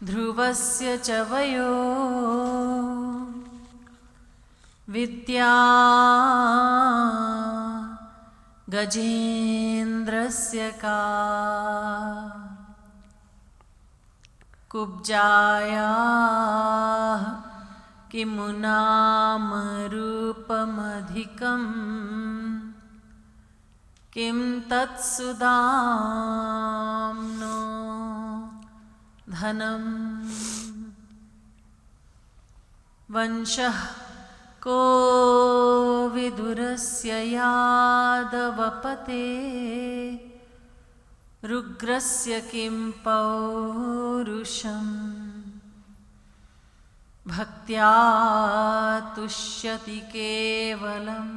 ध्रुवस्य च वयो विद्या गजेन्द्रस्य का कुब्जायाः किमुनामरूपमधिकं किं तत्सुदाम्नो धनं वंशः को विदुरस्य यादवपते रुग्रस्य किं पौरुषम् भक्त्या तुष्यति केवलं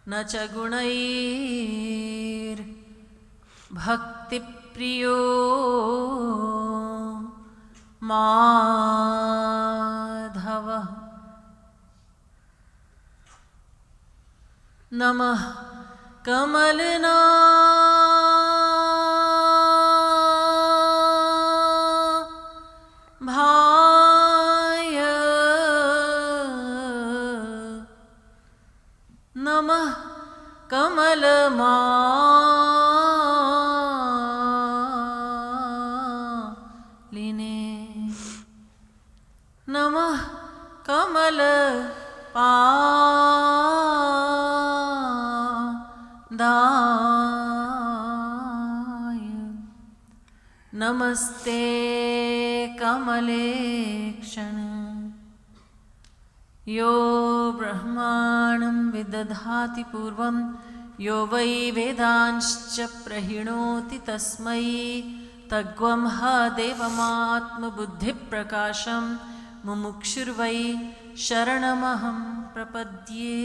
न च गुणैर्भक्तिप्रियो माधवः नमः कमलनाभाय नमः कमलमालिने नमः कमलपादाय नमस्ते कमलेक्षण यो ब्रह्माणं विदधाति पूर्वं यो वै वेदांश्च प्रहिणोति तस्मै तग्वं ह देवमात्मबुद्धिप्रकाशं मुमुक्षुर्वै शरणमहं प्रपद्ये।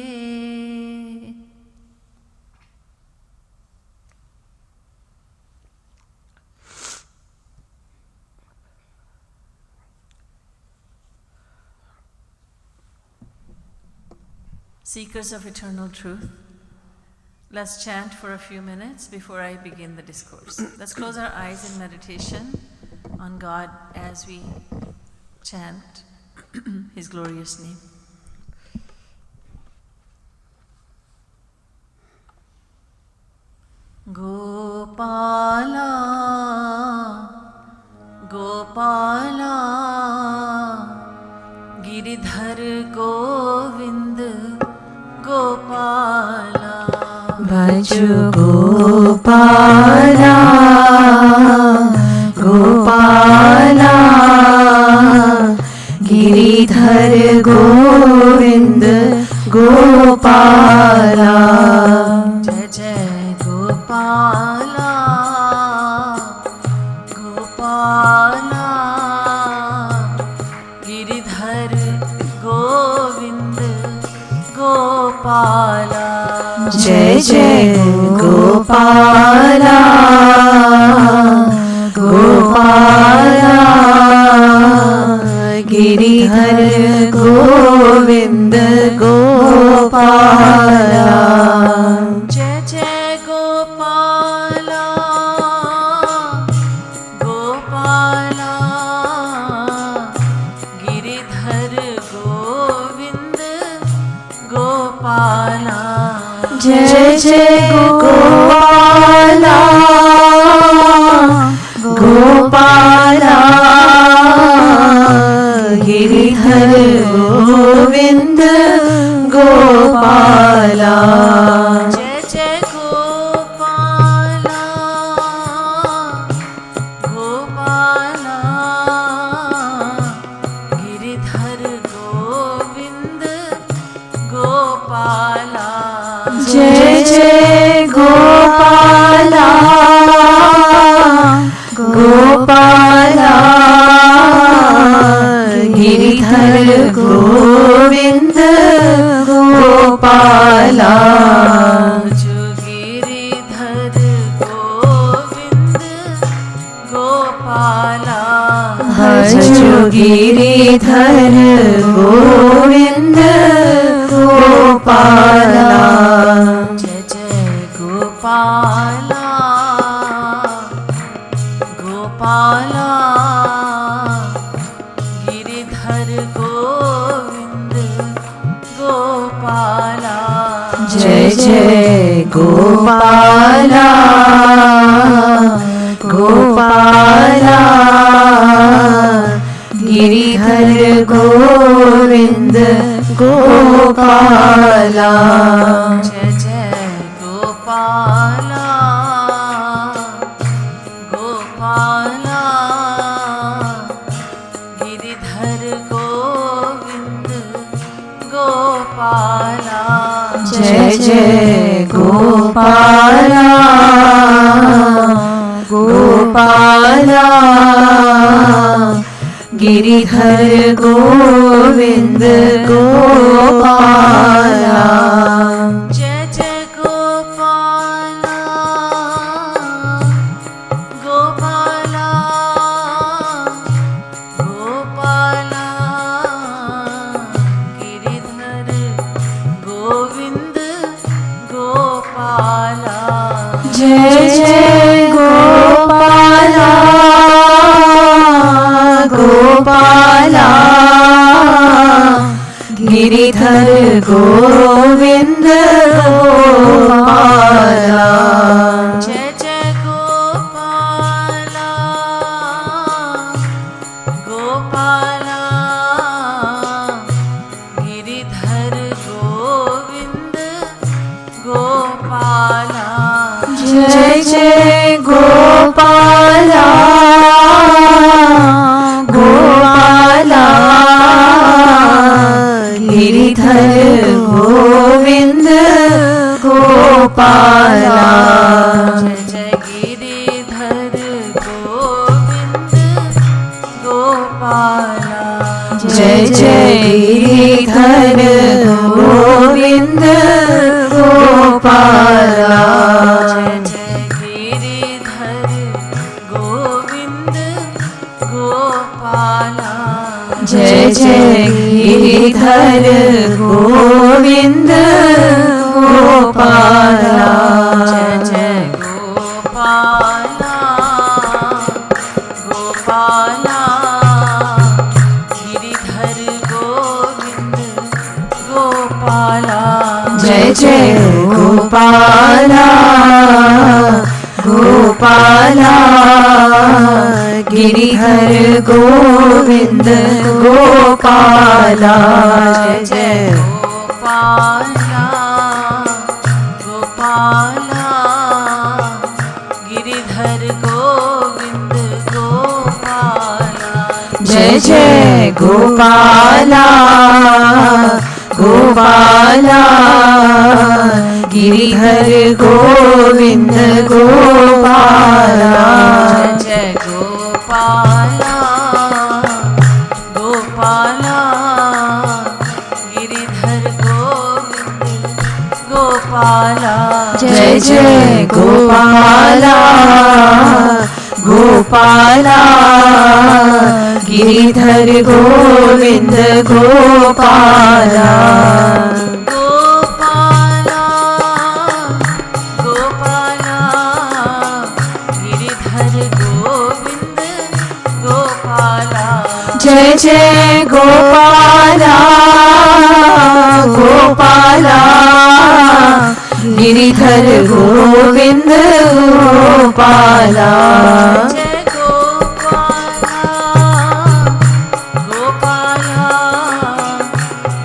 Seekers of eternal truth, let's chant for a few minutes before I begin the discourse. Let's close our eyes in meditation on God as we chant His glorious name. Gopala, Gopala, Giridhar Govind Gopala, Bhaju Gopala, Gopala, Giridhar Govind Gopala, Jai Jai Gopala, Gopala, Giridhar Govind Gopala, Jai Jai Gopala, Gopala, Giridhar Govind Gopala, Jai Jai Gopala, Gopala, Giridhar Govind Gopala, Jai Jai Gopala, Gopala, Giridhar Govind Gopala, Jai Jai Gopala, Gopala, Giridhar Govind Gopala, Jai Jai Gopala, Gopala, Giridhar Govind Gopala, Giridhar Govind Gopala, Bhaju Giridhar Govind Gopala, Jai Jai Gopala, Gopala, Gopala Giridhar Govind Gopala जय जय गोपाला गोपाला गिरिधर गोविंद गोपाला जय जय गोपाला गोपाला गिरिधर गोविंद गोपाला जय जय गोपाला गोपाला गिरिधर गोविंद गोपाला जय जय गोपाला गोपाला गोपाला गिरिधर गोविंद गोपाला जय जय गोपाला गोपाला गिरिधर गोविंद गोपाला जय जय गोपाला गोपाला गिरिधर गोविंद गोपाला जय जय गोपाला गोपाला गिरिधर गोविंद गोपाला जय जय गिरिधर गोविंद गोपाला जय जय गिरिधर गोविंद गोपाला जय जय गिरिधर गोविंद गोपाला जय जय गिरिधर गोविंद गोपाला जय जय गोपाला गोपाला गिरिधर गोविंद गोपाला जय जय गोपाला गोपाला गिरिधर गोविंद गोपाला जय जय गोपाला गोपाला गिरिधर गोविंद गोपाला जय जय गोपाला गोपाला गिरिधर गोविंद गोपाला जय जय गोपाला गोपाला गिरिधर गोविंद गोपाला जय जय गोपाला गोपाला गिरिधर गोविंद गोपाला गोपाला गोपाला गिरिधर गोविंद गोपाला जय जय गोपाला गोपाला गिरिधर गोविंद गोपाला जय गोपाला गोपाला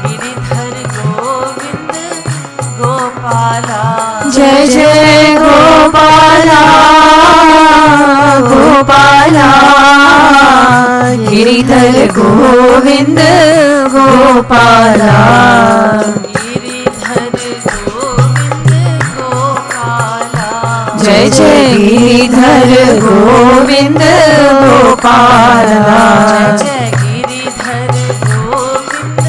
गिरिधर गोविंद गोपाला जय जय गोपाला गोपाला गिरिधर गोविंद गोपाला गिरिधर गोविंद गोपाला जय जय गिरिधर गोविंद गोपाला जय गिरिधर गोविंद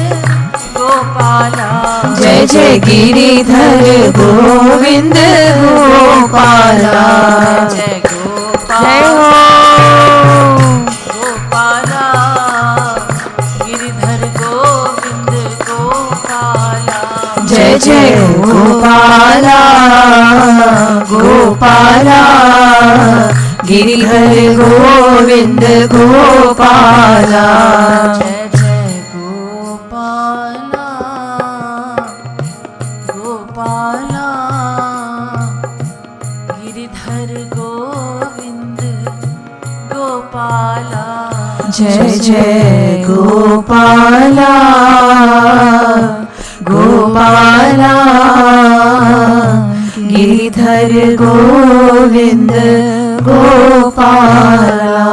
गोपाला जय जय गिरिधर गोविंद गोपाला जय जय गोपाला हो गोपाला गिरिधर गोविंद गोपाला जय जय गोपाला गोपाला गिरिधर गोविंद गोपाला जय जय गोपाला गोपाला गिरिधर गोविंद गोपाला जय जय गोपाला गोपाला गिरिधर गोविंद गोपाला।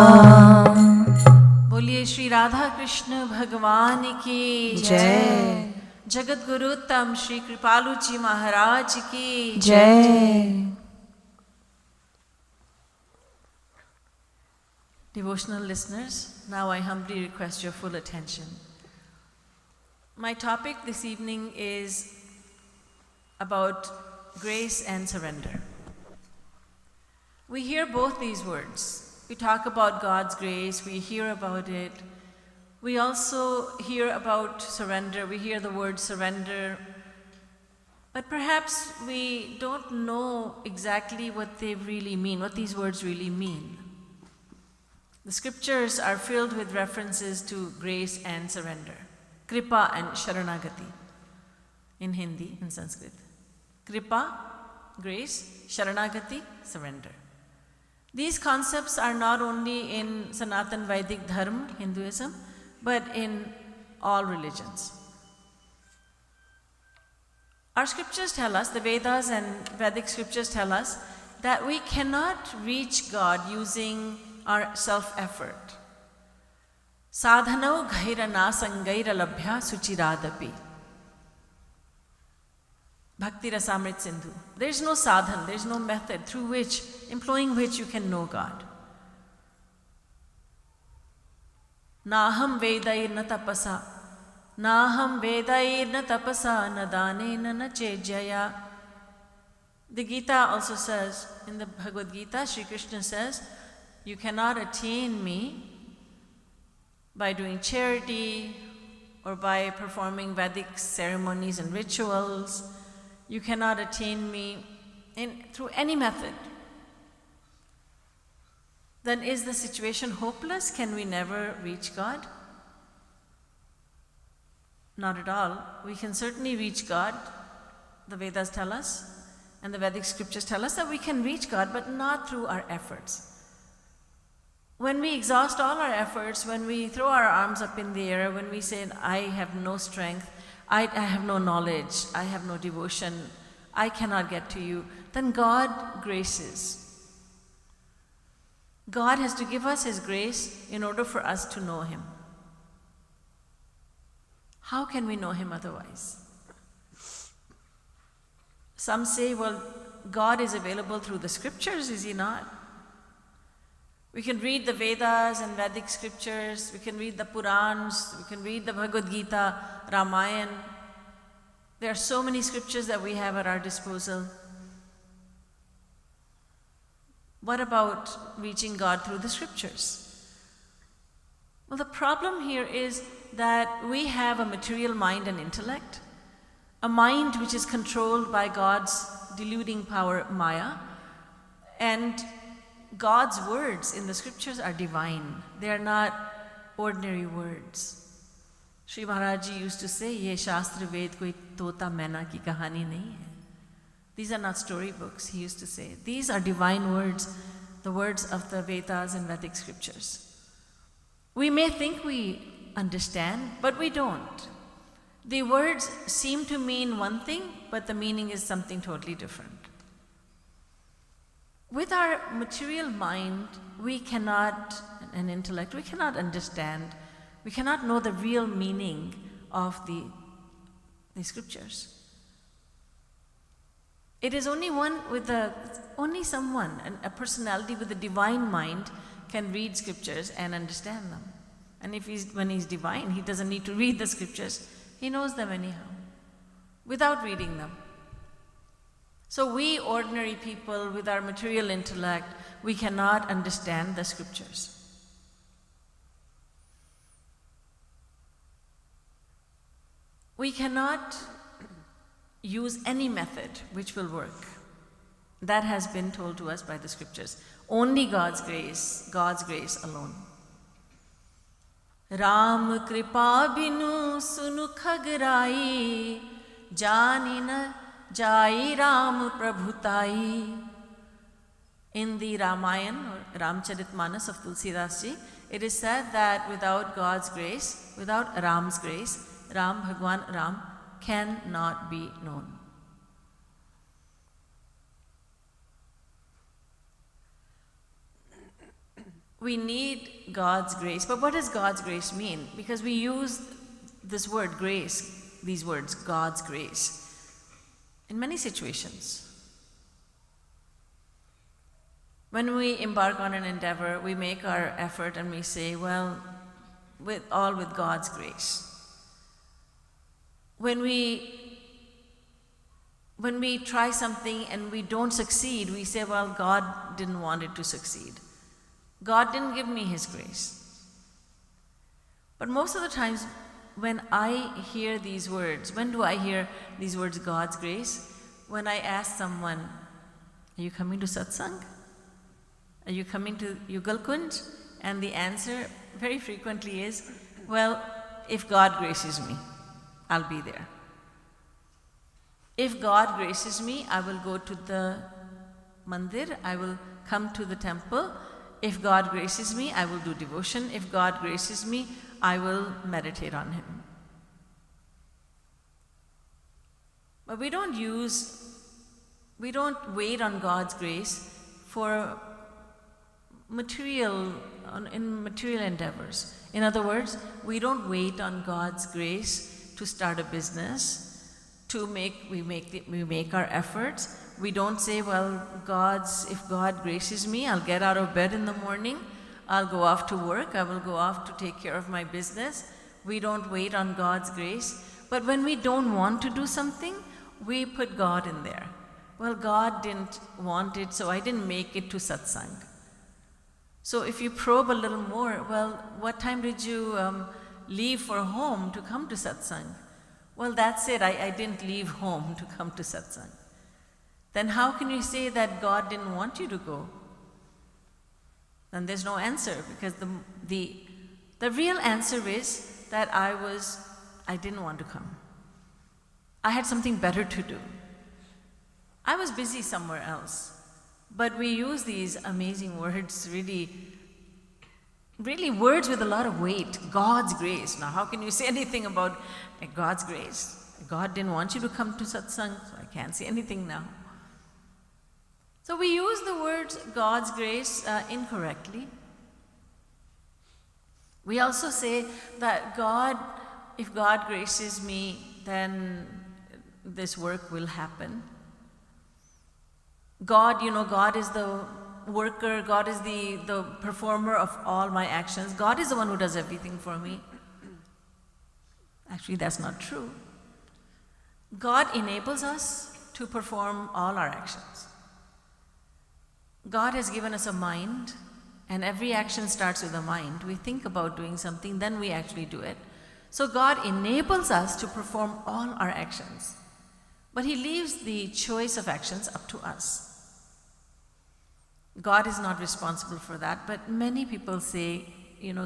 बोलिए श्री राधा कृष्ण भगवान की जय। जगत गुरु तम श्री कृपालु जी महाराज की जय। Devotional listeners, now I humbly request your full attention. My topic this evening is about grace and surrender. We hear both these words. We talk about God's grace, we hear about it. We also hear about surrender, we hear the word surrender. But perhaps we don't know exactly what they really mean, what these words really mean. The scriptures are filled with references to grace and surrender. Kripa and Sharanagati in Hindi and Sanskrit. Kripa, grace, Sharanagati, surrender. These concepts are not only in Sanatan Vedic Dharma, Hinduism, but in all religions. Our scriptures tell us, the Vedas and Vedic scriptures tell us, that we cannot reach God using our self-effort. Sadhanau ghaira nasangaira labhya suchiradapi. Bhakti Rasamrit Sindhu. There is no sadhan, there is no method through which, employing which you can know God. Naham vedairna tapasa. Naham vedairna tapasa nadanena na chejaya. The Gita also says, in the Bhagavad Gita, Sri Krishna says, you cannot attain me by doing charity or by performing Vedic ceremonies and rituals. You cannot attain me through any method. Then is the situation hopeless? Can we never reach God? Not at all. We can certainly reach God. The Vedas tell us, and the Vedic scriptures tell us that we can reach God, but not through our efforts. When we exhaust all our efforts, when we throw our arms up in the air, when we say, I have no strength, I have no knowledge, I have no devotion, I cannot get to you, then God graces. God has to give us His grace in order for us to know Him. How can we know Him otherwise? Some say, well, God is available through the scriptures, is He not? We can read the Vedas and Vedic scriptures, we can read the Purans, we can read the Bhagavad Gita, Ramayana. There are so many scriptures that we have at our disposal. What about reaching God through the scriptures? Well, the problem here is that we have a material mind and intellect, a mind which is controlled by God's deluding power, Maya, and God's words in the scriptures are divine. They are not ordinary words. Sri Maharaj Ji used to say, Ye Shastra Ved koi tota maina ki kahani nahi hai. These are not storybooks, he used to say. These are divine words, the words of the Vedas and Vedic scriptures. We may think we understand, but we don't. The words seem to mean one thing, but the meaning is something totally different. With our material mind, we cannot, and intellect, we cannot understand, we cannot know the real meaning of the scriptures. It is only someone, a personality with a divine mind can read scriptures and understand them. And when he's divine, he doesn't need to read the scriptures. He knows them anyhow, without reading them. So we ordinary people with our material intellect, we cannot understand the scriptures. We cannot use any method which will work. That has been told to us by the scriptures. Only God's grace alone. Ram kripa binu sunu khagrai, jani na jai Ram prabhutai. In the Ramayana or Ramcharitmanas of Tulsidas ji, it is said that without God's grace, without Ram's grace, Ram, Bhagwan Ram, cannot be known. We need God's grace. But what does God's grace mean? Because we use this word grace, these words, God's grace, in many situations. When we embark on an endeavor, we make our effort and we say, well, with God's grace. When we try something and we don't succeed, we say, well, God didn't want it to succeed. God didn't give me His grace. But most of the times when I hear these words, when do I hear these words, God's grace? When I ask someone, are you coming to satsang? Are you coming to Yugal Kunj? And the answer very frequently is, well, if God graces me, I'll be there. If God graces me, I will go to the mandir, I will come to the temple. If God graces me, I will do devotion. If God graces me, I will meditate on Him. But we don't wait on God's grace for material endeavors. In other words, we don't wait on God's grace to start a business, we make our efforts. We don't say, well, if God graces me, I'll get out of bed in the morning, I'll go off to work, I will go off to take care of my business. We don't wait on God's grace. But when we don't want to do something, we put God in there. Well, God didn't want it, so I didn't make it to satsang. So if you probe a little more, well, what time did you leave for home to come to satsang? Well, that's it, I didn't leave home to come to satsang. Then how can you say that God didn't want you to go? Then there's no answer, because the real answer is that I didn't want to come. I had something better to do. I was busy somewhere else. But we use these amazing words, really words with a lot of weight. God's grace. Now, how can you say anything about God's grace? God didn't want you to come to satsang, so I can't say anything now. So we use the words God's grace incorrectly. We also say that if God graces me, then this work will happen. God is the worker, God is the performer of all my actions. God is the one who does everything for me. Actually, that's not true. God enables us to perform all our actions. God has given us a mind, and every action starts with a mind. We think about doing something, then we actually do it. So God enables us to perform all our actions, but He leaves the choice of actions up to us. God is not responsible for that, but many people say,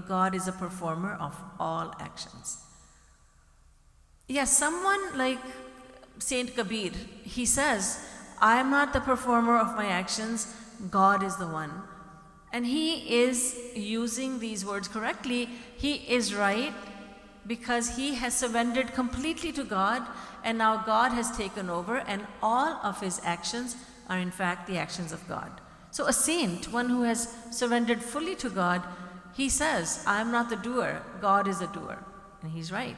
God is a performer of all actions. Yes, someone like Saint Kabir, he says, I am not the performer of my actions, God is the one. And he is using these words correctly. He is right because he has surrendered completely to God, and now God has taken over, and all of his actions are in fact the actions of God. So a saint, one who has surrendered fully to God, he says, I am not the doer, God is the doer. And he's right.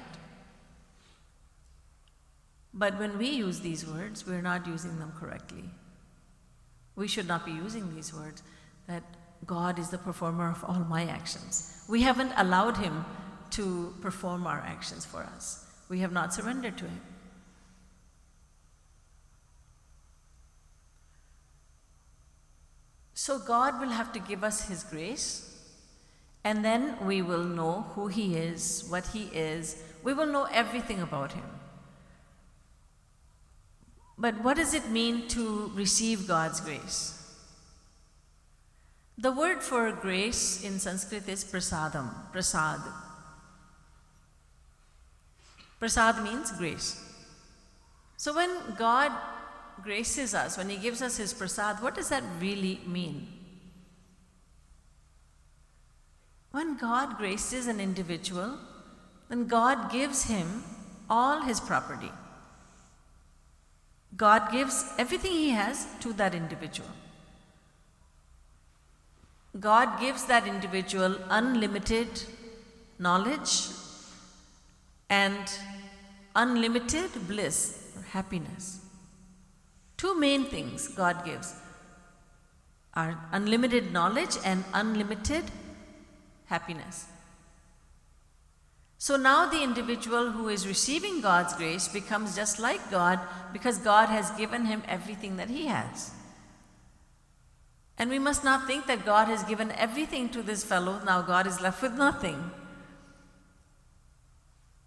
But when we use these words, we're not using them correctly. We should not be using these words, that God is the performer of all my actions. We haven't allowed Him to perform our actions for us. We have not surrendered to Him. So God will have to give us His grace, and then we will know who He is, what He is. We will know everything about Him. But what does it mean to receive God's grace? The word for grace in Sanskrit is prasadam, prasad. Prasad means grace. So when God graces us, when He gives us His prasad, what does that really mean? When God graces an individual, then God gives him all his property. God gives everything He has to that individual. God gives that individual unlimited knowledge and unlimited bliss or happiness. Two main things God gives are unlimited knowledge and unlimited happiness. So now the individual who is receiving God's grace becomes just like God because God has given him everything that he has. And we must not think that God has given everything to this fellow, now God is left with nothing.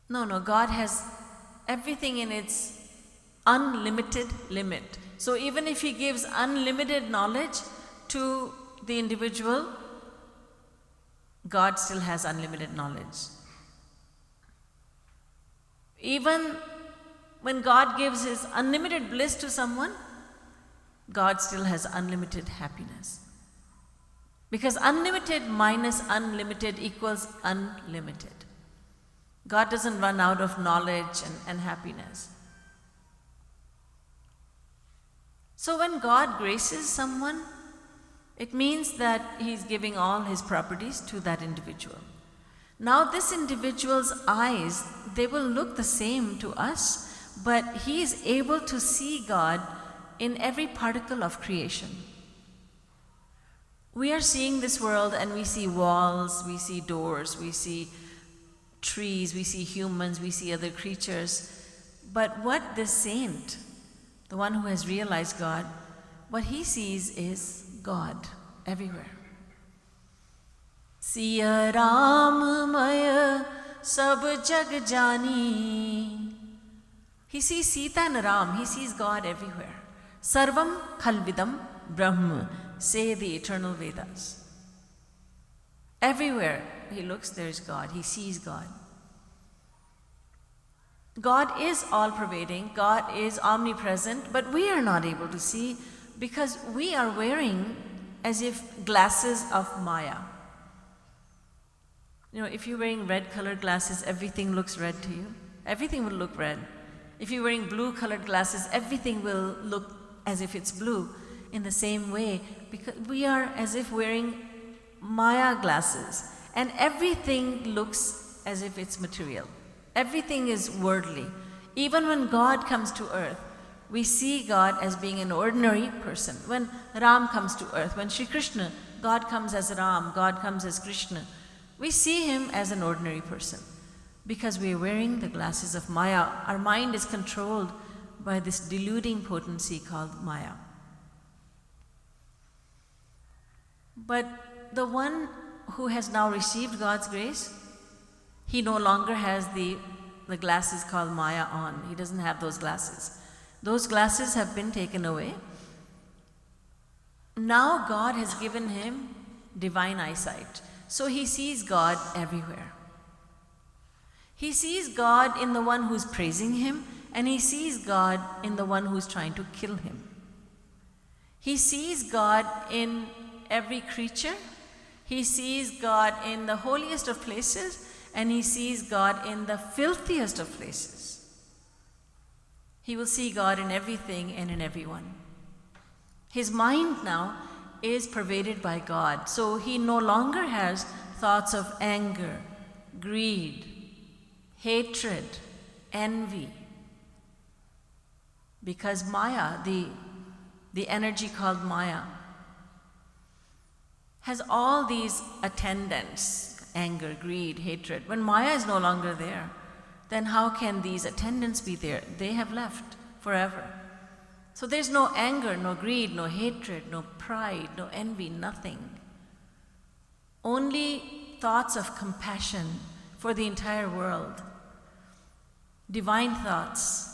No, God has everything in its unlimited limit. So even if He gives unlimited knowledge to the individual, God still has unlimited knowledge. Even when God gives His unlimited bliss to someone, God still has unlimited happiness. Because unlimited minus unlimited equals unlimited. God doesn't run out of knowledge and happiness. So when God graces someone, it means that He's giving all His properties to that individual. Now this individual's eyes, they will look the same to us, but he is able to see God in every particle of creation. We are seeing this world and we see walls, we see doors, we see trees, we see humans, we see other creatures. But what this saint, the one who has realized God, what he sees is God everywhere. Siya Ram Maya Sab Jag Jani. He sees Sita and Ram, he sees God everywhere. Sarvam Khalvidam Brahma, say the eternal Vedas. Everywhere he looks, there is God, he sees God. God is all-pervading, God is omnipresent, but we are not able to see because we are wearing as if glasses of Maya. You know, if you're wearing red-colored glasses, everything looks red to you. Everything will look red. If you're wearing blue-colored glasses, everything will look as if it's blue. In the same way, because we are as if wearing Maya glasses, and everything looks as if it's material. Everything is worldly. Even when God comes to earth, we see God as being an ordinary person. When Ram comes to earth, when Sri Krishna, God comes as Ram, God comes as Krishna, we see him as an ordinary person because we are wearing the glasses of Maya. Our mind is controlled by this deluding potency called Maya. But the one who has now received God's grace, he no longer has the glasses called Maya on. He doesn't have those glasses. Those glasses have been taken away. Now God has given him divine eyesight. So he sees God everywhere. He sees God in the one who's praising him, and he sees God in the one who's trying to kill him. He sees God in every creature. He sees God in the holiest of places, and he sees God in the filthiest of places. He will see God in everything and in everyone. His mind now is pervaded by God, so he no longer has thoughts of anger, greed, hatred, envy. Because Maya, the energy called Maya, has all these attendants, anger, greed, hatred. When Maya is no longer there, then how can these attendants be there? They have left forever. So there's no anger, no greed, no hatred, no pride, no envy, nothing. Only thoughts of compassion for the entire world. Divine thoughts.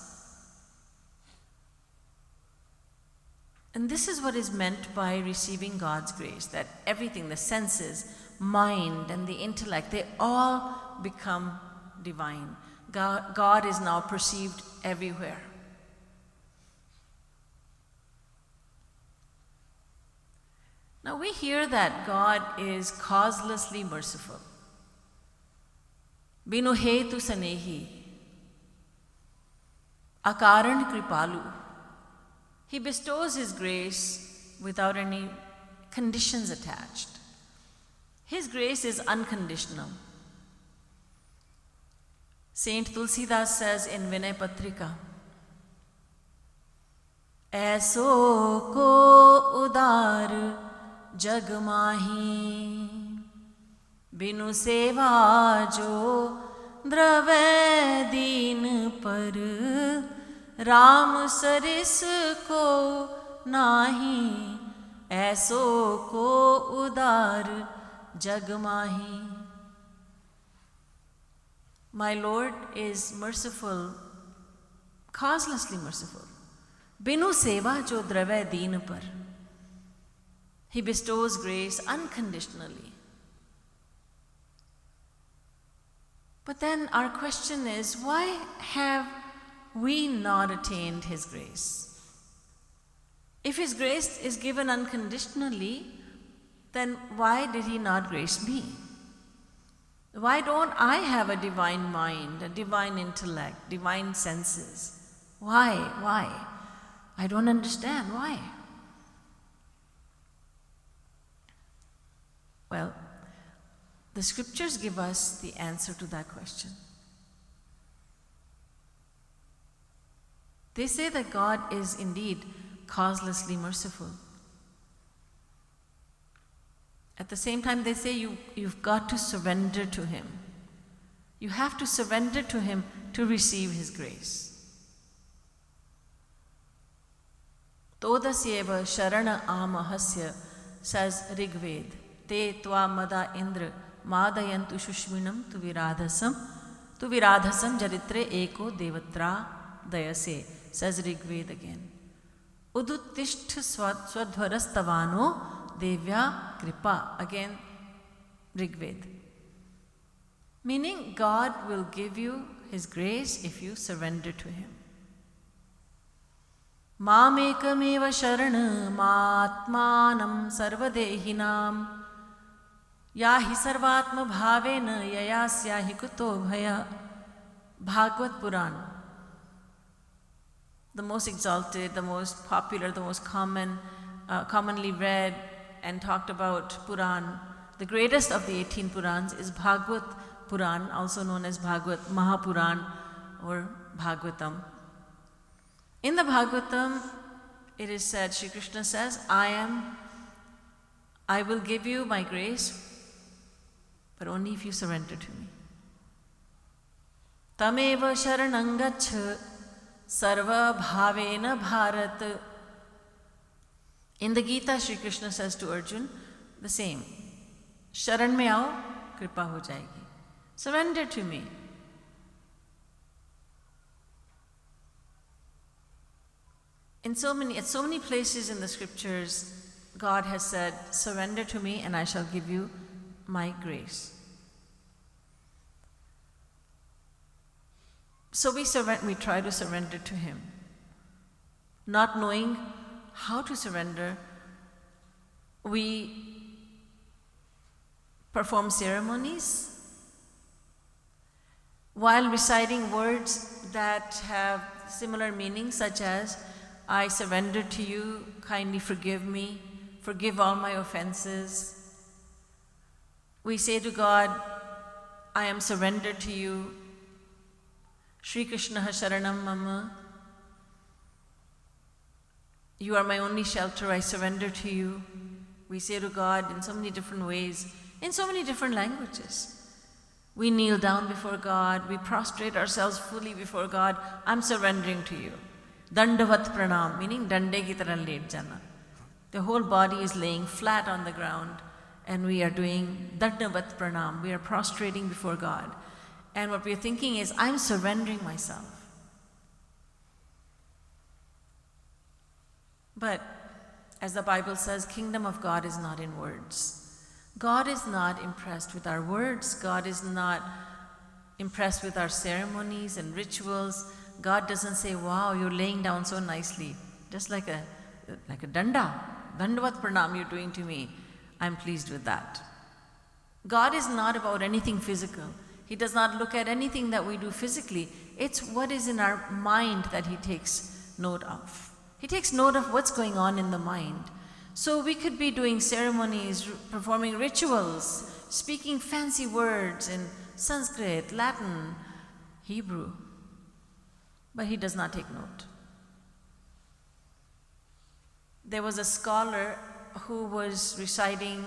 And this is what is meant by receiving God's grace, that everything, the senses, mind, and the intellect, they all become divine. God is now perceived everywhere. Now we hear that God is causelessly merciful. Binu hetu sanehi, akaran kripalu. He bestows His grace without any conditions attached. His grace is unconditional. Saint Tulsidas says in Vinay Patrika, Aisa ko udar jag mahi, binu seva jo drave deen par, Ram saris ko nahi, aisa ko udar jag mahi. My Lord is merciful, causelessly merciful. Binu seva jo drave deen par. He bestows grace unconditionally. But then our question is, why have we not attained His grace? If His grace is given unconditionally, then why did He not grace me? Why don't I have a divine mind, a divine intellect, divine senses? Why? I don't understand. Why? Well, the scriptures give us the answer to that question. They say that God is indeed causelessly merciful. At the same time, they say you've got to surrender to Him. You have to surrender to Him to receive His grace. Todasyeva sharana amahasya, says Rigved, te tva mada indra madayantu shushminam tu viradhasam jaritre eko devatra dayase, says Rigved again. Uduttishtha swadhvarastavano Devya Kripa, again Rigved. Meaning God will give you His grace if you surrender to Him. Mamekameva sharana matmanam sarvadehinam yahi sarvatma bhavena yayasyahi kuto bhaya. Bhagavad Puran, the most exalted, the most popular, the most commonly read and talked about Puran. The greatest of the 18 Purans is Bhagavad Puran, also known as Bhagavad Mahapuran or Bhagavatam. In the Bhagavatam, it is said, Sri Krishna says, I will give you my grace, but only if you surrender to me. Tameva sharanam gaccha sarva bhavena bharat. In the Gita, Sri Krishna says to Arjun the same. Sharan mein aao, kripa ho jayegi. Surrender to me. At so many places in the scriptures, God has said, surrender to me and I shall give you my grace. So we try to surrender to Him. Not knowing how to surrender, we perform ceremonies while reciting words that have similar meanings, such as, I surrender to you, kindly forgive me, forgive all my offenses. We say to God, I am surrendered to you. Shri Krishna sharanam mama. You are my only shelter, I surrender to you. We say to God in so many different ways, in so many different languages. We kneel down before God, we prostrate ourselves fully before God. I'm surrendering to you. Dandavat pranam, meaning dande ki tarah let jana. The whole body is laying flat on the ground and we are doing dandavat pranam. We are prostrating before God. And what we are thinking is, I'm surrendering myself. But As the Bible says, kingdom of God is not in words. God is not impressed with our words. God is not impressed with our ceremonies and rituals. God doesn't say, wow, you're laying down so nicely. Just like a dandavat pranam you're doing to me. I'm pleased with that. God is not about anything physical. He does not look at anything that we do physically. It's what is in our mind that he takes note of. He takes note of what's going on in the mind. So we could be doing ceremonies, performing rituals, speaking fancy words in Sanskrit, Latin, Hebrew, but he does not take note. There was a scholar who was reciting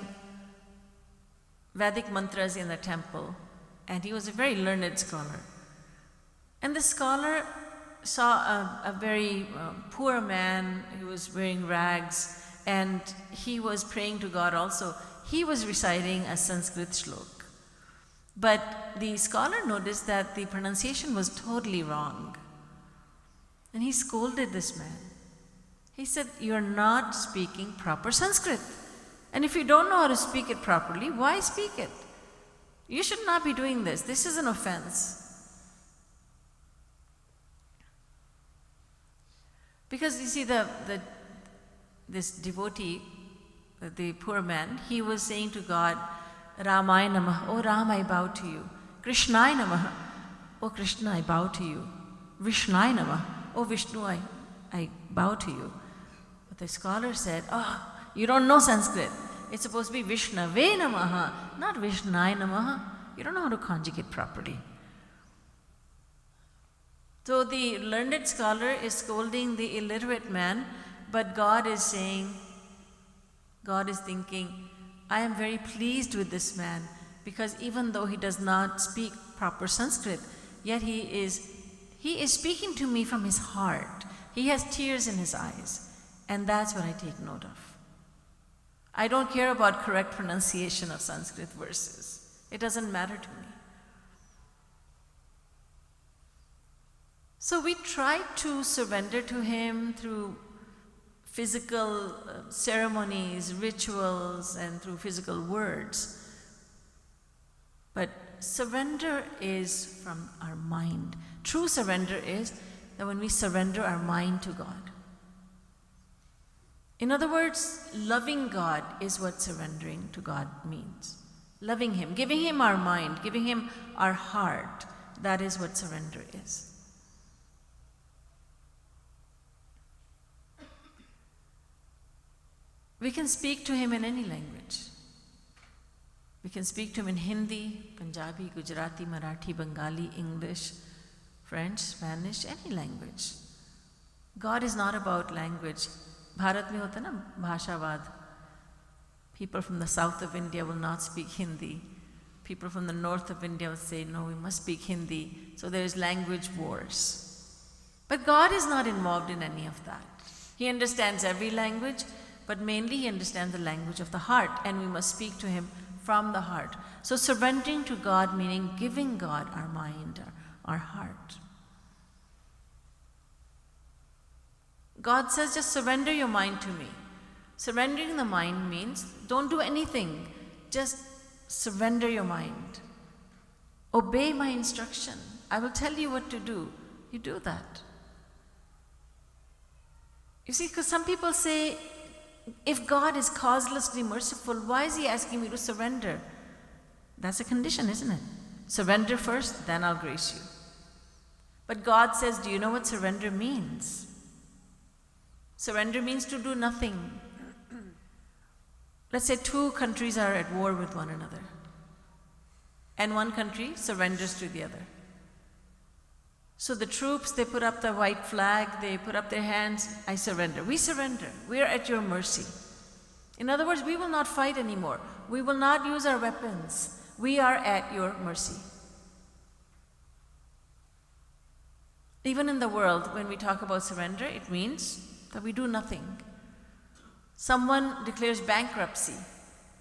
Vedic mantras in the temple, and he was a very learned scholar. And the scholar saw a very poor man who was wearing rags, and he was praying to God also. He was reciting a Sanskrit shlok. But the scholar noticed that the pronunciation was totally wrong. And he scolded this man. He said, "You're not speaking proper Sanskrit. And if you don't know how to speak it properly, why speak it? You should not be doing this. This is an offense." Because you see, this devotee, the poor man, he was saying to God, "Ramaya Namah, oh Ram, I bow to you. Krishnaya Namah, oh Krishna, I bow to you. Vishnaya Namah, oh Vishnu, I bow to you." But the scholar said, "Oh, you don't know Sanskrit. It's supposed to be Vishnave Namaha, not Vishnaya Namaha. You don't know how to conjugate properly." So the learned scholar is scolding the illiterate man, but God is saying, God is thinking, I am very pleased with this man, because even though he does not speak proper Sanskrit, yet he is speaking to me from his heart. He has tears in his eyes, and that's what I take note of. I don't care about correct pronunciation of Sanskrit verses. It doesn't matter to me. So we try to surrender to him through physical ceremonies, rituals, and through physical words. But surrender is from our mind. True surrender is that when we surrender our mind to God. In other words, loving God is what surrendering to God means. Loving him, giving him our mind, giving him our heart, that is what surrender is. We can speak to him in any language. We can speak to him in Hindi, Punjabi, Gujarati, Marathi, Bengali, English, French, Spanish, any language. God is not about language. Bharat mein hota na bhashavad. People from the south of India will not speak Hindi. People from the north of India will say, no, we must speak Hindi. So there's language wars. But God is not involved in any of that. He understands every language, but mainly he understands the language of the heart, and we must speak to him from the heart. So surrendering to God, meaning giving God our mind, our heart. God says, just surrender your mind to me. Surrendering the mind means don't do anything, just surrender your mind. Obey my instruction. I will tell you what to do. You do that. You see, because some people say, if God is causelessly merciful, why is he asking me to surrender? That's a condition, isn't it? Surrender first, then I'll grace you. But God says, do you know what surrender means? Surrender means to do nothing. Let's say two countries are at war with one another, and one country surrenders to the other. So the troops, they put up the white flag, they put up their hands, I surrender. We surrender. We are at your mercy. In other words, we will not fight anymore. We will not use our weapons. We are at your mercy. Even in the world, when we talk about surrender, it means that we do nothing. Someone declares bankruptcy.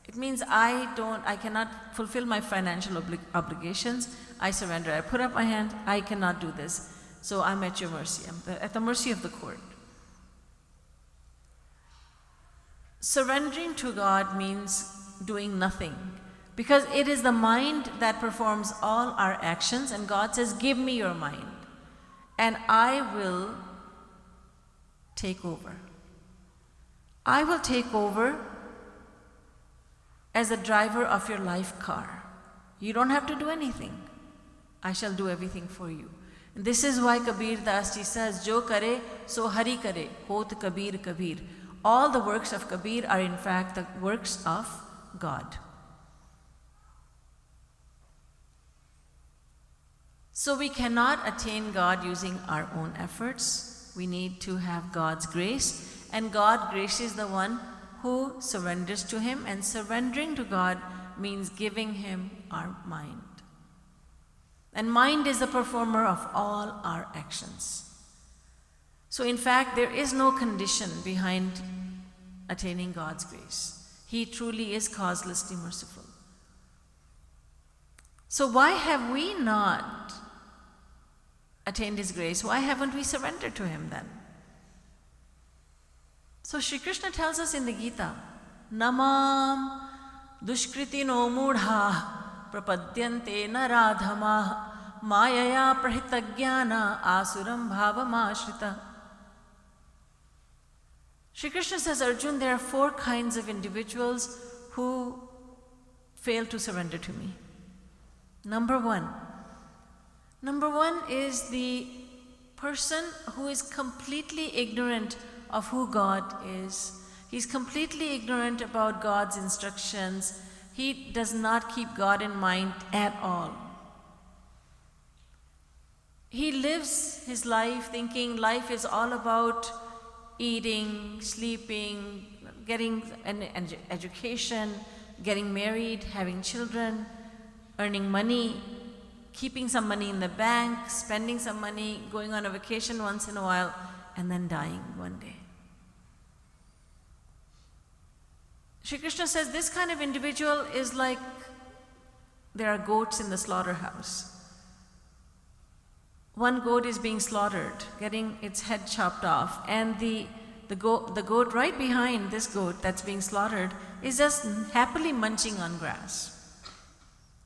It means I cannot fulfill my financial obligations. I surrender. I put up my hand. I cannot do this. So I'm at your mercy. I'm at the mercy of the court. surrendering to God means doing nothing, because it is the mind that performs all our actions, and God says, give me your mind and I will take over. I will take over as the driver of your life car. You don't have to do anything. I shall do everything for you. And this is why Kabir Das Ji says, Jo kare so hari kare, hot Kabir Kabir. All the works of Kabir are in fact the works of God. So we cannot attain God using our own efforts. We need to have God's grace, and God's grace is the one who surrenders to Him, and surrendering to God means giving Him our mind. And mind is the performer of all our actions. So in fact, there is no condition behind attaining God's grace. He truly is causelessly merciful. So why have we not attained His grace? Why haven't we surrendered to Him then? So Shri Krishna tells us in the Gita, Namam dushkritino mudha prapadyante naradhama mayaya prahitagyana asuram bhavamashrita. Shri Krishna says, Arjun, there are 4 kinds of individuals who fail to surrender to me. Number one is the person who is completely ignorant of who God is. He's completely ignorant about God's instructions. He does not keep God in mind at all. He lives his life thinking life is all about eating, sleeping, getting an education, getting married, having children, earning money, keeping some money in the bank, spending some money, going on a vacation once in a while, and then dying one day. Shri Krishna says this kind of individual is like there are goats in the slaughterhouse. One goat is being slaughtered, getting its head chopped off, and the goat right behind this goat that's being slaughtered is just happily munching on grass,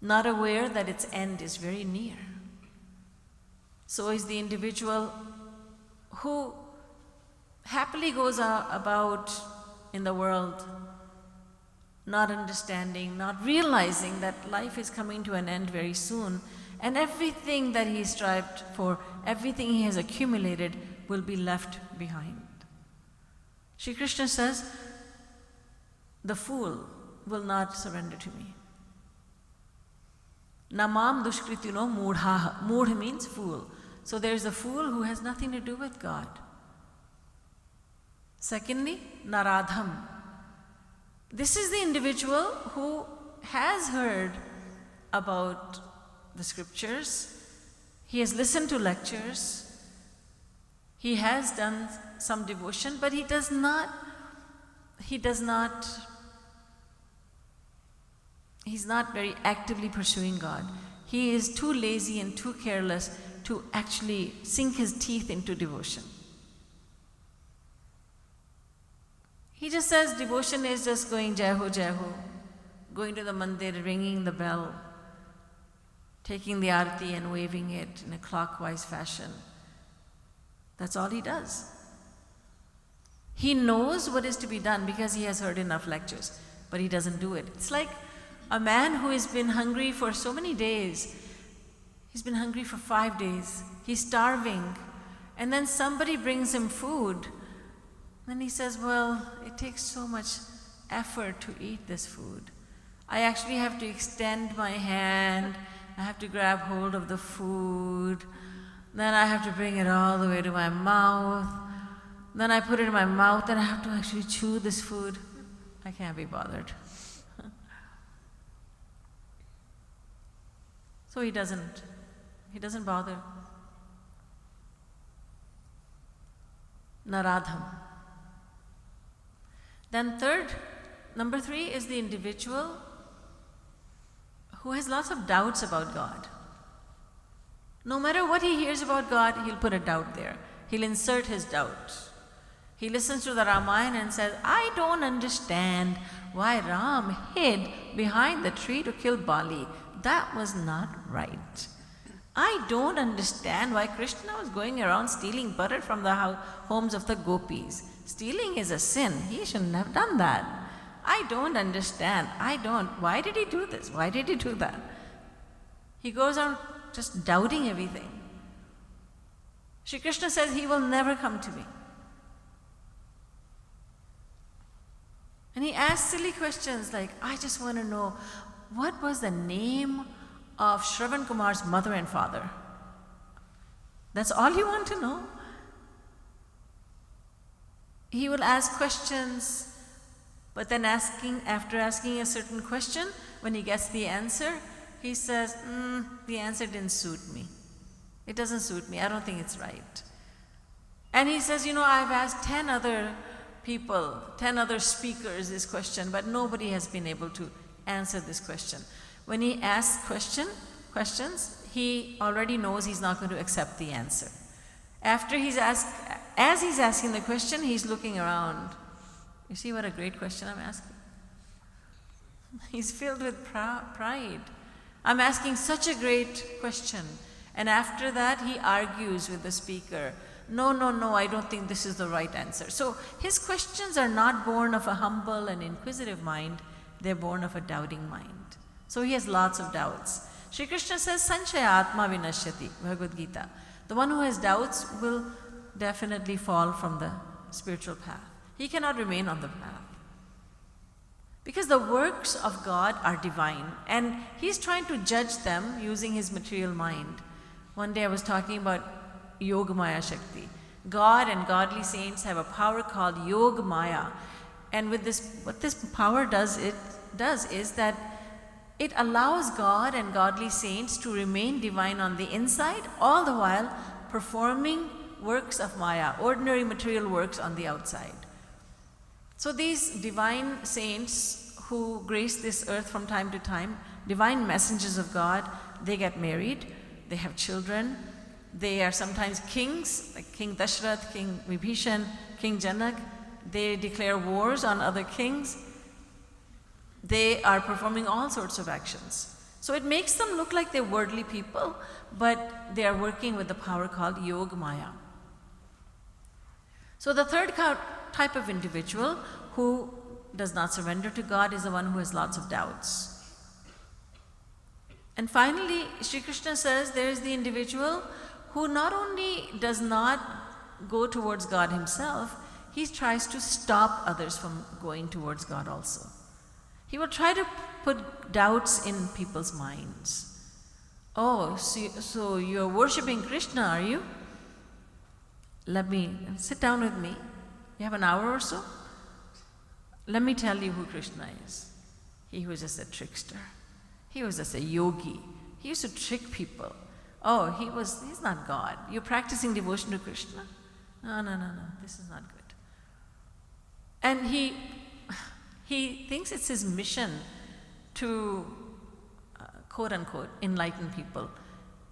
not aware that its end is very near. So is the individual who happily goes about in the world, not understanding, not realizing that life is coming to an end very soon, and everything that he strived for, everything he has accumulated will be left behind. Shri Krishna says, the fool will not surrender to me. Namam dushkritino mudha. Mudha means fool. So there's a fool who has nothing to do with God. Secondly, naradham. This is the individual who has heard about the scriptures, he has listened to lectures, he has done some devotion, but he's not very actively pursuing God. He is too lazy and too careless to actually sink his teeth into devotion. He just says devotion is just going Jai Ho, going to the mandir, ringing the bell, taking the arati and waving it in a clockwise fashion. That's all he does. He knows what is to be done because he has heard enough lectures, but he doesn't do it. It's like a man who has been hungry for so many days. He's been hungry for 5 days. He's starving. And then somebody brings him food. Then he says, well, it takes so much effort to eat this food. I actually have to extend my hand. I have to grab hold of the food. Then I have to bring it all the way to my mouth. Then I put it in my mouth and I have to actually chew this food. I can't be bothered. So he doesn't bother. Naradham. Then number 3 is the individual who has lots of doubts about God. No matter what he hears about God, he'll put a doubt there. He'll insert his doubt. He listens to the Ramayana and says, I don't understand why Ram hid behind the tree to kill Bali. That was not right. I don't understand why Krishna was going around stealing butter from the homes of the gopis. Stealing is a sin. He shouldn't have done that. I don't understand. Why did he do this? Why did he do that? He goes on just doubting everything. Shri Krishna says he will never come to me. And he asks silly questions like, I just want to know, what was the name of Shravan Kumar's mother and father? That's all you want to know? He will ask questions, but then after asking a certain question, when he gets the answer, he says, the answer didn't suit me. It doesn't suit me. I don't think it's right. And he says, I've asked 10 other people, 10 other speakers this question, but nobody has been able to answer this question. When he asks questions, he already knows he's not going to accept the answer. As he's asking the question, he's looking around. You see what a great question I'm asking? He's filled with pride. I'm asking such a great question. And after that, he argues with the speaker. No, I don't think this is the right answer. So his questions are not born of a humble and inquisitive mind. They're born of a doubting mind. So he has lots of doubts. Shri Krishna says, Sanchaya Atma Vinashyati, Bhagavad Gita. The one who has doubts will definitely fall from the spiritual path. He cannot remain on the path. Because the works of God are divine, and he's trying to judge them using his material mind. One day I was talking about Yoga Maya Shakti. God and godly saints have a power called Yoga Maya. And with this, what this power does is that it allows God and godly saints to remain divine on the inside, all the while performing works of Maya, ordinary material works on the outside. So these divine saints who grace this earth from time to time, divine messengers of God, they get married, they have children, they are sometimes kings, like King Dashrath, King Vibhishan, King Janak. They declare wars on other kings. They are performing all sorts of actions. So it makes them look like they're worldly people, but they are working with the power called Yoga Maya. So the third type of individual who does not surrender to God is the one who has lots of doubts. And finally, Shri Krishna says there is the individual who not only does not go towards God himself, he tries to stop others from going towards God also. He will try to put doubts in people's minds. Oh, so you're worshipping Krishna, are you? Sit down with me. You have an hour or so? Let me tell you who Krishna is. He was just a trickster. He was just a yogi. He used to trick people. Oh, he's not God. You're practicing devotion to Krishna? No, this is not good. And he thinks it's his mission to, quote unquote, enlighten people.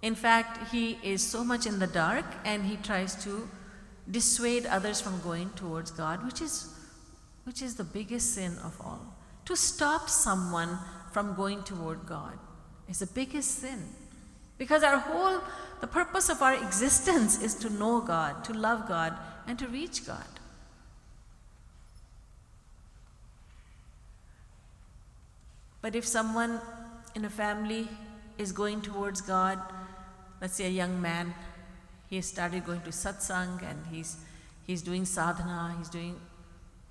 In fact, he is so much in the dark and he tries to dissuade others from going towards God, which is the biggest sin of all. To stop someone from going toward God is the biggest sin. Because the purpose of our existence is to know God, to love God, and to reach God. But if someone in a family is going towards God, let's say a young man, he has started going to satsang and he's doing sadhana,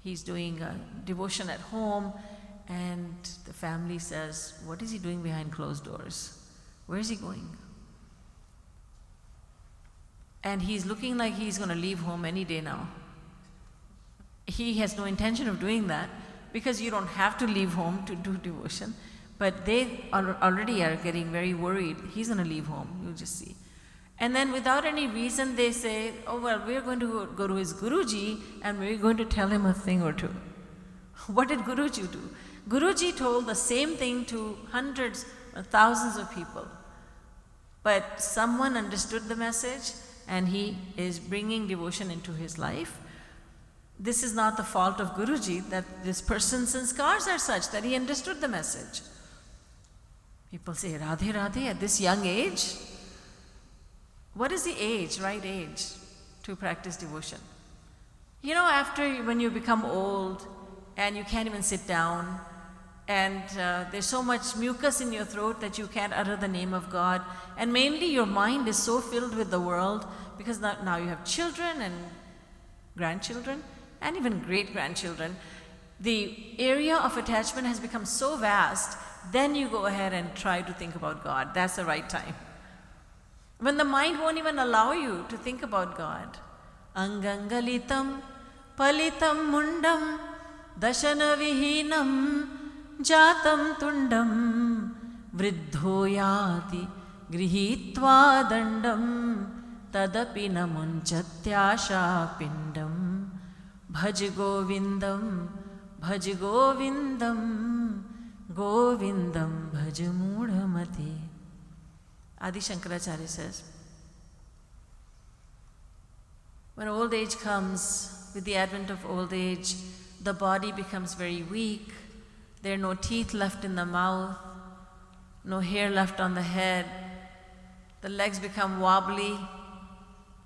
he's doing devotion at home, and the family says, what is he doing behind closed doors? Where is he going? And he's looking like he's going to leave home any day now. He has no intention of doing that, because you don't have to leave home to do devotion, but they already are getting very worried. He's going to leave home, you'll just see. And then without any reason they say, oh well, we're going to go to his Guruji and we're going to tell him a thing or two. What did Guruji do? Guruji told the same thing to hundreds or thousands of people. But someone understood the message and he is bringing devotion into his life. This is not the fault of Guruji, that this person's sanskars are such that he understood the message. People say, Radhe Radhe, at this young age? What is the age, right age, to practice devotion? You know, when you become old and you can't even sit down, and there's so much mucus in your throat that you can't utter the name of God, and mainly your mind is so filled with the world, because now you have children and grandchildren, and even great-grandchildren. The area of attachment has become so vast, then you go ahead and try to think about God. That's the right time. When the mind won't even allow you to think about God. Angangalitam palitam mundam dashana vihinam jatam tundam vriddho yati grihitva dandam tadapi namunchatyasha pindam bhaj govindam govindam bhaj mudhamati. Adi Shankaracharya says, when old age comes, with the advent of old age, the body becomes very weak. There are no teeth left in the mouth, no hair left on the head. The legs become wobbly,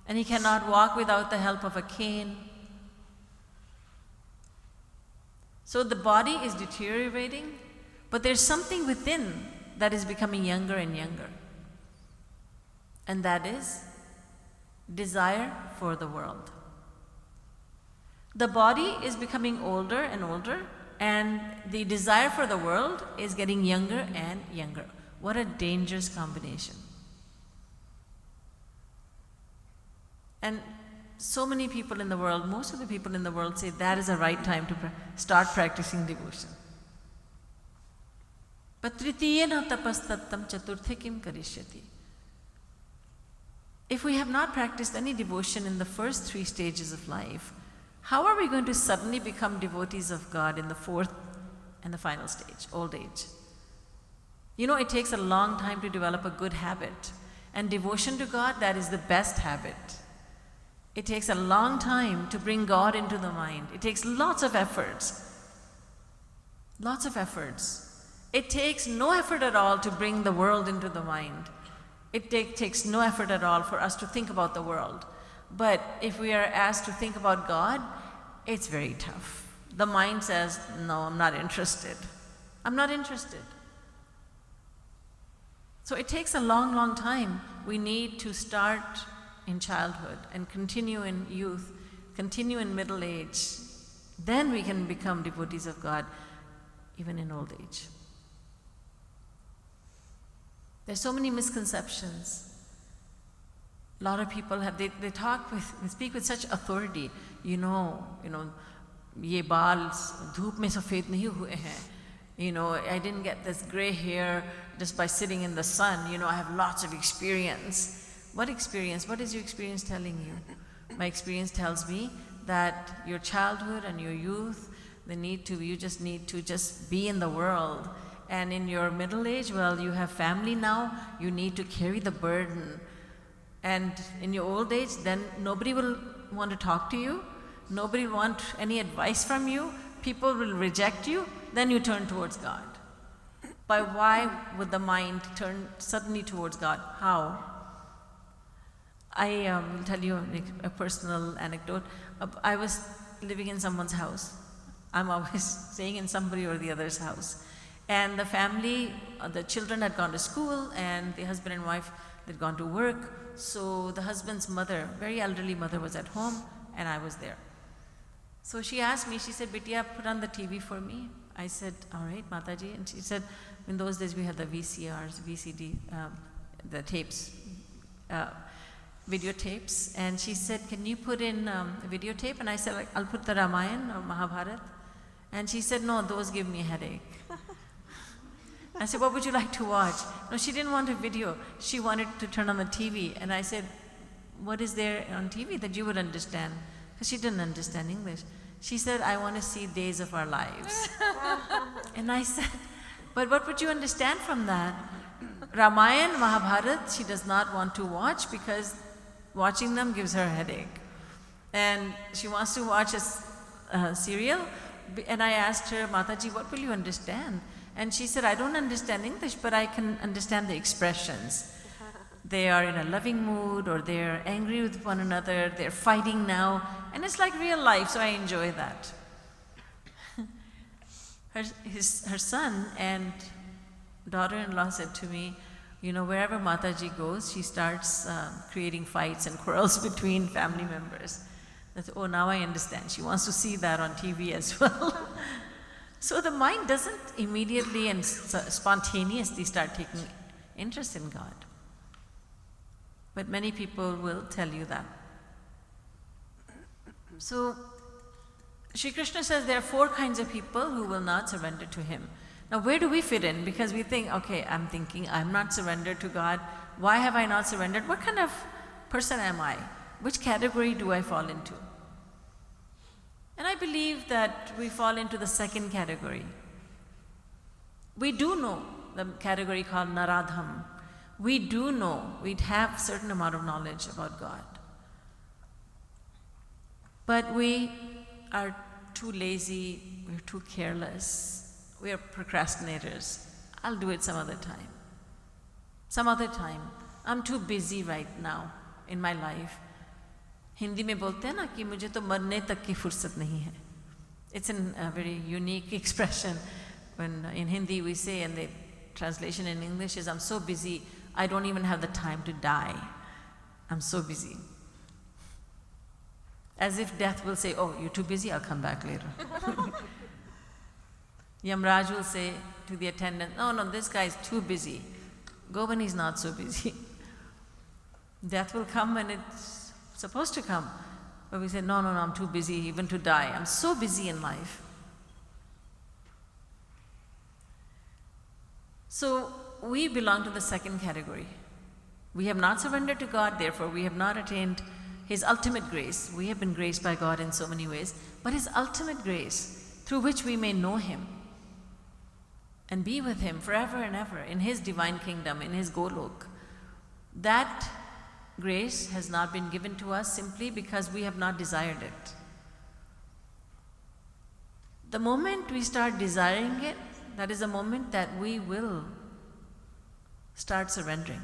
and he cannot walk without the help of a cane. So the body is deteriorating, but there's something within that is becoming younger and younger. And that is desire for the world. The body is becoming older and older, and the desire for the world is getting younger and younger. What a dangerous combination. And so many people in the world, most of the people in the world say that is the right time to start practicing devotion. But tritiyena tapastattam chaturthe kim karishyati. If we have not practiced any devotion in the first 3 stages of life, how are we going to suddenly become devotees of God in the 4th and the final stage, old age? You know, it takes a long time to develop a good habit. And devotion to God, that is the best habit. It takes a long time to bring God into the mind. It takes lots of efforts. Lots of efforts. It takes no effort at all to bring the world into the mind. It takes no effort at all for us to think about the world. But if we are asked to think about God, it's very tough. The mind says, no, I'm not interested. I'm not interested. So it takes a long, long time. We need to start in childhood and continue in youth, continue in middle age. Then we can become devotees of God, even in old age. There's so many misconceptions. A lot of people have, they speak with such authority. You know, ye baal dhoop mein safed nahi hue hain. You know, I didn't get this gray hair just by sitting in the sun. You know, I have lots of experience. What experience? What is your experience telling you? My experience tells me that your childhood and your youth, you just need to just be in the world. And in your middle age, well, you have family now, you need to carry the burden. And in your old age, then nobody will want to talk to you, nobody will want any advice from you, people will reject you, then you turn towards God. But why would the mind turn suddenly towards God? How? I will tell you a personal anecdote. I was living in someone's house. I'm always staying in somebody or the other's house. And the family, the children had gone to school, and the husband and wife had gone to work. So the husband's mother, very elderly mother, was at home, and I was there. So she asked me, she said, Bitiya, put on the TV for me. I said, all right, Mataji. And she said, in those days we had the VCRs, VCD, the tapes, videotapes. And she said, can you put in a videotape? And I said, I'll put the Ramayana or Mahabharata. And she said, no, those give me a headache. I said, what would you like to watch? No, she didn't want a video. She wanted to turn on the TV. And I said, what is there on TV that you would understand? Because she didn't understand English. She said, I want to see Days of Our Lives. And I said, but what would you understand from that? Ramayana, Mahabharata, she does not want to watch because watching them gives her a headache. And she wants to watch a serial. And I asked her, Mataji, what will you understand? And she said, I don't understand English, but I can understand the expressions. They are in a loving mood, or they're angry with one another, they're fighting now, and it's like real life, so I enjoy that. Her son and daughter-in-law said to me, you know, wherever Mataji goes, she starts creating fights and quarrels between family members. That's, oh, now I understand. She wants to see that on TV as well. So the mind doesn't immediately and spontaneously start taking interest in God. But many people will tell you that. So Shri Krishna says there are 4 kinds of people who will not surrender to him. Now where do we fit in? Because we think, okay, I'm thinking I'm not surrendered to God. Why have I not surrendered? What kind of person am I? Which category do I fall into? And I believe that we fall into the second category. We do know the category called Naradham. We do know, we have certain amount of knowledge about God. But we are too lazy, we're too careless, we are procrastinators. I'll do it some other time. Some other time. I'm too busy right now in my life. Hindi में बोलते हैं ना कि मुझे तो मरने तक की फुर्सत नहीं है. It's a very unique expression. When in Hindi we say, and the translation in English is, I'm so busy, I don't even have the time to die. I'm so busy. As if death will say, oh, you're too busy, I'll come back later. Yamraj will say to the attendant, no, this guy is too busy. Go when he's not so busy. Death will come when it's supposed to come. But we say, no, I'm too busy even to die. I'm so busy in life. So we belong to the second category. We have not surrendered to God, therefore we have not attained His ultimate grace. We have been graced by God in so many ways, but His ultimate grace, through which we may know Him and be with Him forever and ever in His divine kingdom, in His Golok. That grace has not been given to us simply because we have not desired it. The moment we start desiring it, that is the moment that we will start surrendering.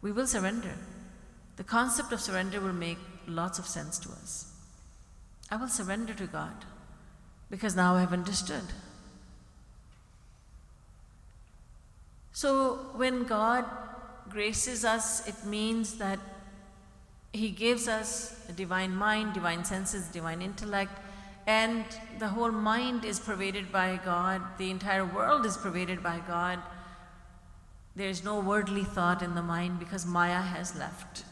We will surrender. The concept of surrender will make lots of sense to us. I will surrender to God because now I have understood. So when God graces us, it means that He gives us a divine mind, divine senses, divine intellect, and the whole mind is pervaded by God, the entire world is pervaded by God. There is no worldly thought in the mind because Maya has left.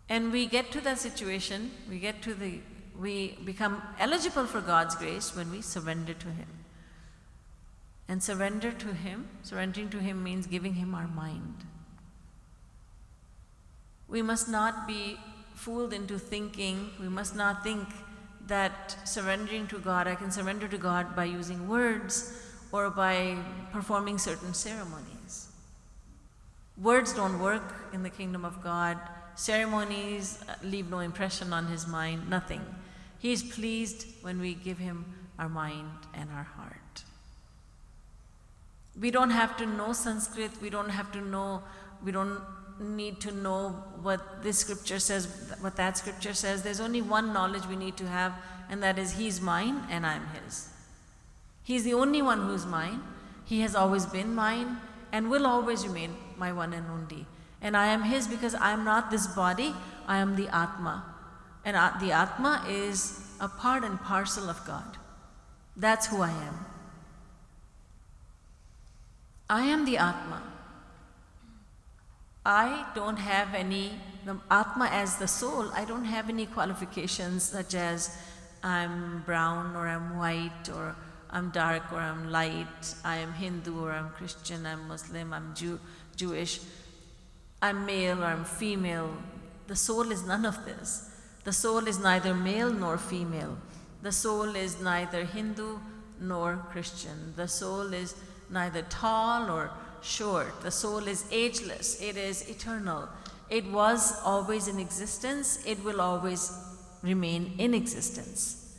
And we get to that situation, we become eligible for God's grace when we surrender to Him. And surrendering to Him means giving Him our mind. We must not be fooled into thinking, we must not think that surrendering to God, I can surrender to God by using words or by performing certain ceremonies. Words don't work in the kingdom of God. Ceremonies leave no impression on His mind, nothing. He is pleased when we give Him our mind and our heart. We don't have to know Sanskrit, we don't need to know what this scripture says, what that scripture says. There's only one knowledge we need to have, and that is He's mine and I'm His. He's the only one who's mine. He has always been mine and will always remain my one and only. And I am His because I am not this body, I am the Atma. And the Atma is a part and parcel of God. That's who I am. I am the Atma. I don't have the Atma as the soul, I don't have any qualifications such as I'm brown or I'm white or I'm dark or I'm light, I am Hindu or I'm Christian, I'm Muslim, I'm Jewish, I'm male or I'm female. The soul is none of this. The soul is neither male nor female. The soul is neither Hindu nor Christian. The soul is neither tall or short. The soul is ageless. It is eternal. It was always in existence. It will always remain in existence.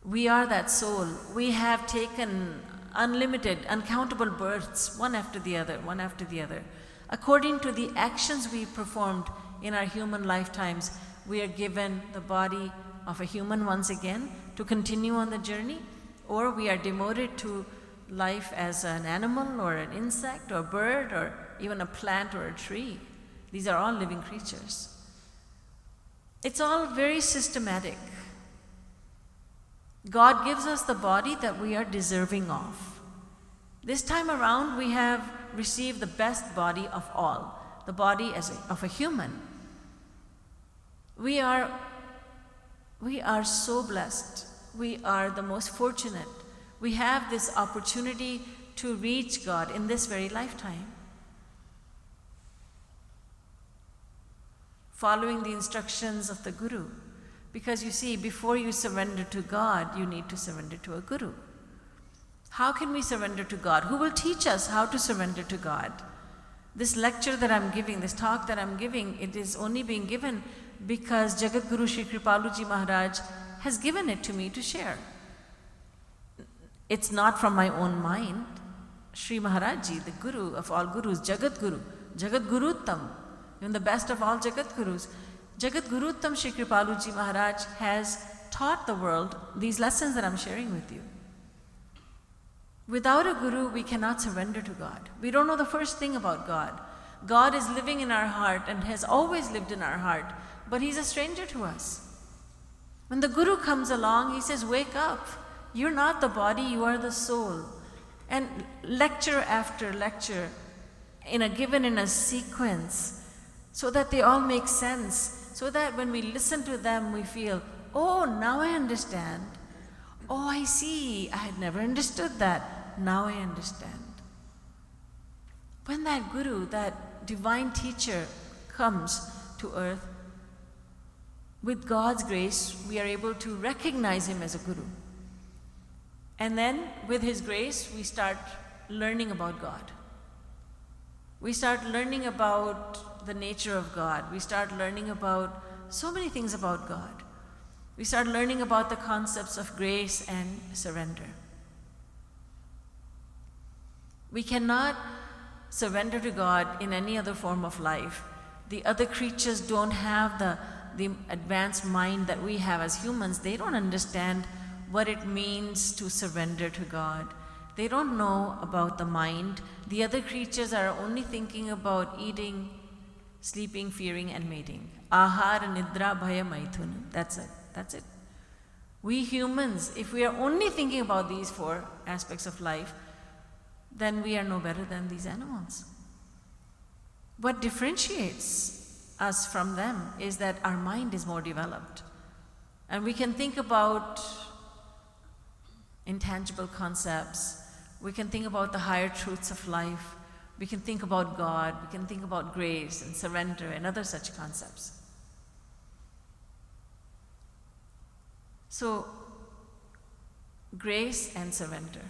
We are that soul. We have taken unlimited, uncountable births, one after the other, one after the other. According to the actions we performed in our human lifetimes, we are given the body of a human once again to continue on the journey, or we are demoted to life as an animal or an insect or bird or even a plant or a tree. These are all living creatures. It's all very systematic. God gives us the body that we are deserving of. This time around, we have received the best body of all, the body of a human. We are so blessed. We are the most fortunate. We have this opportunity to reach God in this very lifetime. Following the instructions of the Guru. Because you see, before you surrender to God, you need to surrender to a Guru. How can we surrender to God? Who will teach us how to surrender to God? This lecture that I'm giving, this talk that I'm giving, it is only being given because Jagat Guru Shri Kripaluji Maharaj has given it to me to share. It's not from my own mind. Shri Maharaj Ji, the Guru of all Gurus, Jagat Guru, Jagat Guruttam, even the best of all Jagat Gurus, Jagat Guruttam Shri Kripaluji Maharaj has taught the world these lessons that I'm sharing with you. Without a Guru, we cannot surrender to God. We don't know the first thing about God. God is living in our heart and has always lived in our heart, but He's a stranger to us. When the Guru comes along, he says, wake up. You're not the body, you are the soul. And lecture after lecture, given in a sequence, so that they all make sense, so that when we listen to them, we feel, oh, now I understand. Oh, I see, I had never understood that. Now I understand. When that Guru, that divine teacher comes to earth, with God's grace, we are able to recognize him as a Guru. And then, with his grace, we start learning about God. We start learning about the nature of God. We start learning about so many things about God. We start learning about the concepts of grace and surrender. We cannot surrender to God in any other form of life. The other creatures don't have the advanced mind that we have as humans. They don't understand what it means to surrender to God. They don't know about the mind. The other creatures are only thinking about eating, sleeping, fearing, and mating. Ahara, nidra, bhaya, maithuna. That's it. That's it. We humans, if we are only thinking about these four aspects of life, then we are no better than these animals. What differentiates us from them is that our mind is more developed. And we can think about intangible concepts. We can think about the higher truths of life. We can think about God. We can think about grace and surrender and other such concepts. So, grace and surrender.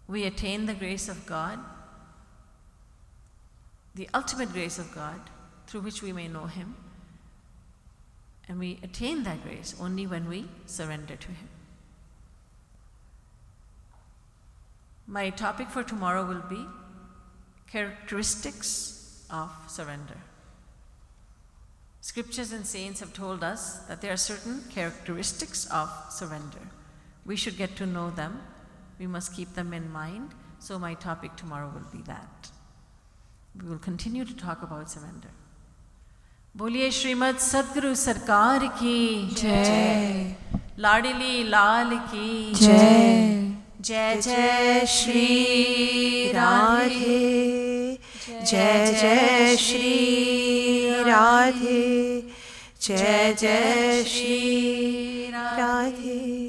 We attain the grace of God, the ultimate grace of God, through which we may know Him. And we attain that grace only when we surrender to Him. My topic for tomorrow will be characteristics of surrender. Scriptures and saints have told us that there are certain characteristics of surrender. We should get to know them. We must keep them in mind. So my topic tomorrow will be that. We will continue to talk about surrender. Boliye Srimad Sadguru Sarkar ki Jai. Ladili Lal ki Jai. Jai Jai Shri Radhe. Jai Jai Shri Radhe. Jai Jai Shri Radhe.